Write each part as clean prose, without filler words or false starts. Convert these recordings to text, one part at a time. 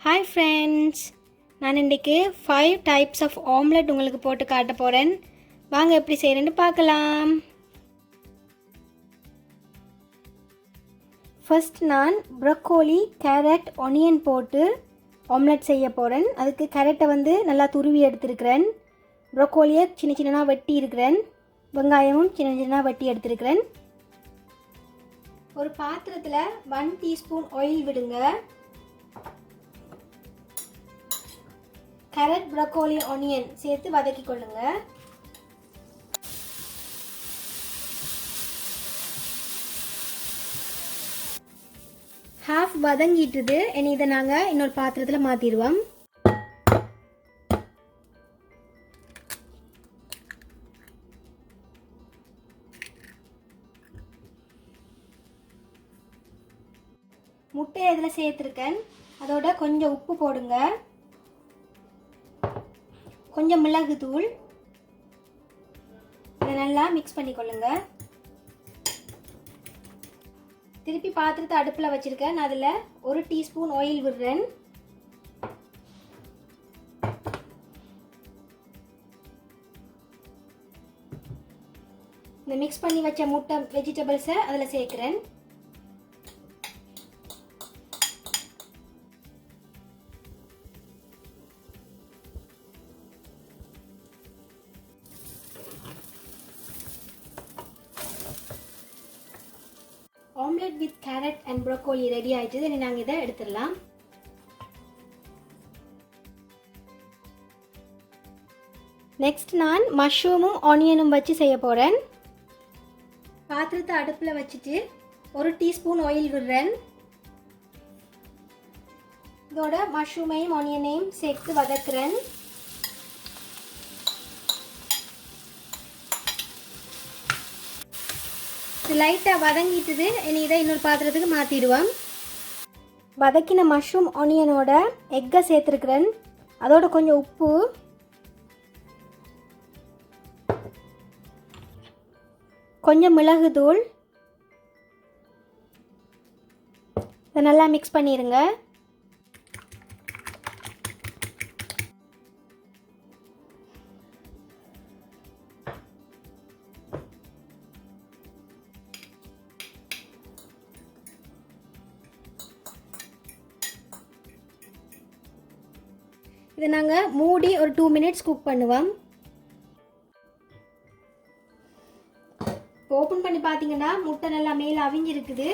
Hi friends, நான் இன்றைக்கி 5 types of omelette உங்களுக்கு போட்டு காட்ட போகிறேன். வாங்க எப்படி செய்கிறேன்னு பார்க்கலாம். ஃபர்ஸ்ட் நான் ப்ரொக்கோலி, கேரட், ஆனியன் போட்டு ஆம்லெட் செய்ய போகிறேன். அதுக்கு கேரட்டை நல்லா துருவி எடுத்துருக்கிறேன். ப்ரொக்கோலியை சின்ன சின்னதாக வெட்டி இருக்கிறேன். வெங்காயமும் சின்ன சின்னதாக வெட்டி எடுத்துருக்கிறேன். ஒரு பாத்திரத்தில் 1 டீஸ்பூன் ஆயில் விடுங்க. கேரட், ப்ரொக்கோலி, ஆனியன் சேர்த்து வதக்கி கொள்ளுங்க. ஹாஃப் வதங்கிட்டுது. இனி இதை நாங்கள் இன்னொரு பாத்திரத்தில் மாற்றிடுவோம். முட்டையை இதில் சேர்த்துருக்கேன். அதோட கொஞ்சம் உப்பு போடுங்க, கொஞ்சம் மிளகு தூள். இதை நல்லா மிக்ஸ் பண்ணிக்கொள்ளுங்க. திருப்பி பாத்திரத்தை அடுப்பில் வச்சுருக்கேன். நான் அதில் 1 டீஸ்பூன் ஆயில் விடுறேன். இந்த மிக்ஸ் பண்ணி வச்ச முட்டை வெஜிடபிள்ஸை அதில் சேர்க்குறேன். Omelette with carat and broccoli ready ஆயிடுச்சு. இனி நாங்கள் இதை எடுத்துடலாம். நெக்ஸ்ட் நான் மஷ்ரூமும் ஆனியனும் வச்சு செய்ய போகிறேன். பாத்திரத்தை அடுப்பில் வச்சுட்டு 1 டீஸ்பூன் ஆயில் விடுறேன். இதோட மஷ்ரூமையும் ஆனியனையும் சேர்த்து வதக்குறேன். லைட்டாக வதங்கிட்டுது. இனி இதை இன்னொரு பாத்திரத்துக்கு மாற்றிடுவோம். வதக்கின மஷ்ரூம் ஆனியனோட எக்கை சேர்த்துருக்குறேன். அதோட கொஞ்சம் உப்பு, கொஞ்சம் மிளகு தூள். இதை நல்லா மிக்ஸ் பண்ணிடுங்க. இதை நாங்கள் மூடி ஒரு 2 மினிட்ஸ் குக் பண்ணுவோம். ஓப்பன் பண்ணி பார்த்தீங்கன்னா முட்டை நல்லா மேலே அவிஞ்சிருக்குது.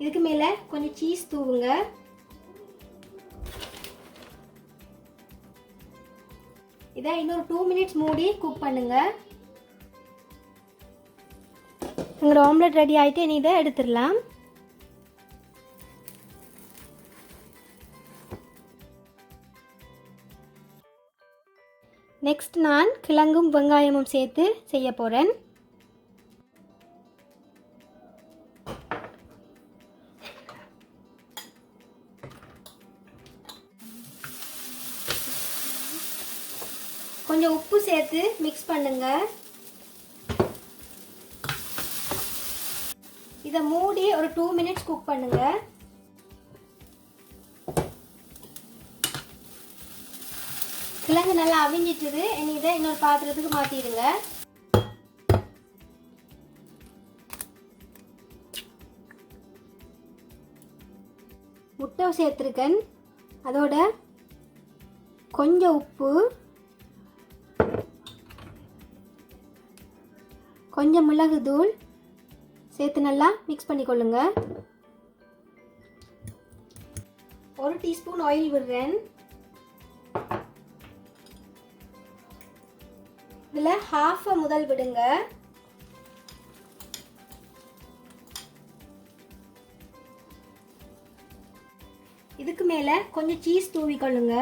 இதுக்கு மேலே கொஞ்சம் சீஸ் தூவுங்க. இதை இன்னொரு 2 மினிட்ஸ் மூடி குக் பண்ணுங்க. எங்களோட ஆம்லெட் ரெடி ஆகிட்டு இனி இதை எடுத்துடலாம். நெக்ஸ்ட் நான் கிழங்கும் வெங்காயமும் சேர்த்து செய்ய போகிறேன். கொஞ்சம் உப்பு சேர்த்து மிக்ஸ் பண்ணுங்க. இதை மூடி ஒரு 2 மினிட்ஸ் குக் பண்ணுங்க. கிழங்கு நல்லா அவிஞ்சிட்டுது. இனி இதை இன்னொரு பாத்திரத்துக்கு மாற்றிடுங்க. முட்டை சேர்த்துருக்கேன். அதோட கொஞ்சம் உப்பு, கொஞ்சம் மிளகு தூள் சேர்த்து நல்லா மிக்ஸ் பண்ணிக்கொள்ளுங்க. 1 டீஸ்பூன் ஆயில் விடுறேன். இதில் ஹாஃப் முதல் விடுங்க. இதுக்கு மேலே கொஞ்சம் சீஸ் தூவிக்கொள்ளுங்க.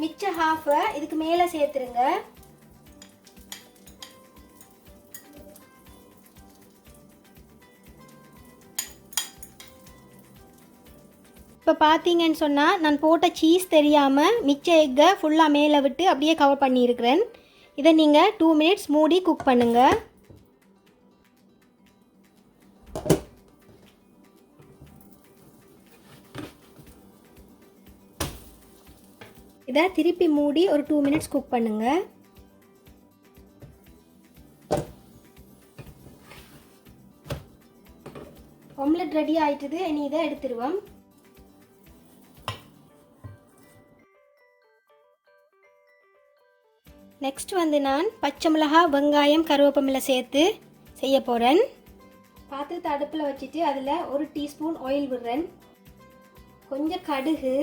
மிச்ச ஹாஃபை இதுக்கு மேலே சேர்த்துருங்க. இப்போ பார்த்தீங்கன்னு சொன்னால் நான் போட்ட சீஸ் தெரியாமல் மிச்ச எக்கை ஃபுல்லாக மேலே விட்டு அப்படியே கவர் பண்ணியிருக்கிறேன். இதை நீங்கள் 2 மினிட்ஸ் மூடி குக் பண்ணுங்கள். இதை திருப்பி மூடி ஒரு 2 மினிட்ஸ் குக் பண்ணுங்க. ஆம்லெட் ரெடி ஆயிட்டது. இனி இதை எடுத்துருவோம். நெக்ஸ்ட் வந்து நான் பச்சை மிளகாய், வெங்காயம், கருவேப்பிலை சேர்த்து செய்ய போகிறேன். பாத்திரத்தை அடுப்பில் வச்சுட்டு அதில் 1 டீஸ்பூன் ஆயில் விடுறேன். கொஞ்சம் கடுகு,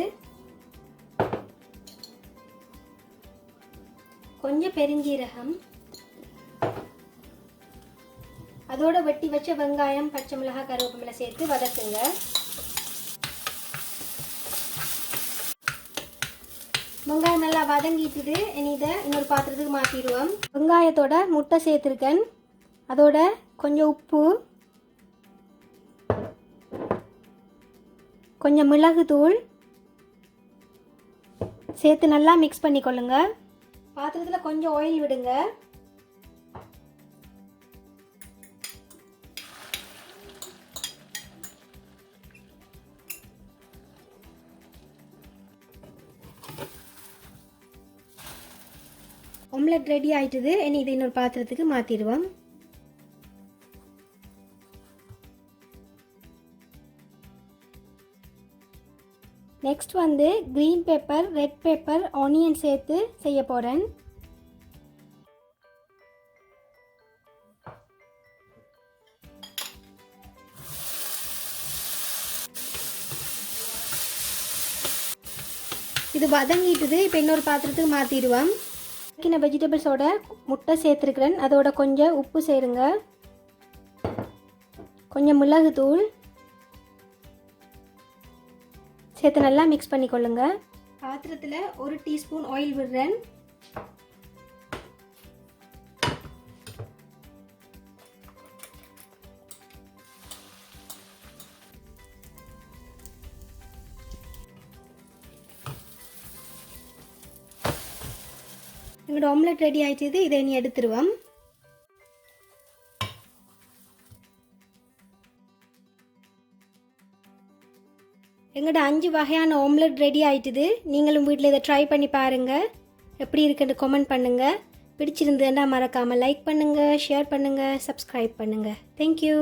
கொஞ்சம் பெருஞ்சீரகம், அதோட வெட்டி வச்ச வெங்காயம், பச்சை மிளகாய், கருவேப்பிலை சேர்த்து வதக்குங்க. வெங்காயம் நல்லா வதங்கிட்டுது. இனி இதை இன்னொரு பாத்திரத்துக்கு மாற்றிடுவோம். வெங்காயத்தோட முட்டை சேர்த்துருக்கேன். அதோட கொஞ்சம் உப்பு, கொஞ்சம் மிளகுத்தூள் சேர்த்து நல்லா மிக்ஸ் பண்ணிக்கொள்ளுங்க. பாத்திரத்தில் கொஞ்சம் ஆயில் விடுங்க. ஆம்லெட் ரெடி ஆயிட்டுது. இனி இதை இன்னொரு பாத்திரத்துக்கு மாற்றிடுவோம். நெக்ஸ்ட் வந்து green pepper, red pepper, onion சேர்த்து செய்ய போகிறேன். இது வதங்கிட்டுது. இப்போ இன்னொரு பாத்திரத்துக்கு மாற்றிடுவோம். வெஜிடபிள்ஸோட முட்டை சேர்த்துருக்கிறேன். அதோட கொஞ்சம் உப்பு சேருங்க, கொஞ்சம் மிளகுத்தூள் சேர்த்து நல்லா மிக்ஸ் பண்ணிக்கொள்ளுங்க. பாத்திரத்தில் 1 டீஸ்பூன் ஆயில் விடுறேன். எங்களோட ஆம்லெட் ரெடி ஆயிடுச்சு. இதை இனி எடுத்துருவோம். எங்களோட 5 வகையான ஆம்லெட் ரெடி ஆயிட்டுது. நீங்களும் வீட்டில் இதை ட்ரை பண்ணி பாருங்கள். எப்படி இருக்குன்னு கமெண்ட் பண்ணுங்கள். பிடிச்சிருந்ததுன்னா மறக்காமல் லைக் பண்ணுங்கள், ஷேர் பண்ணுங்கள், சப்ஸ்கிரைப் பண்ணுங்கள். தேங்க்யூ.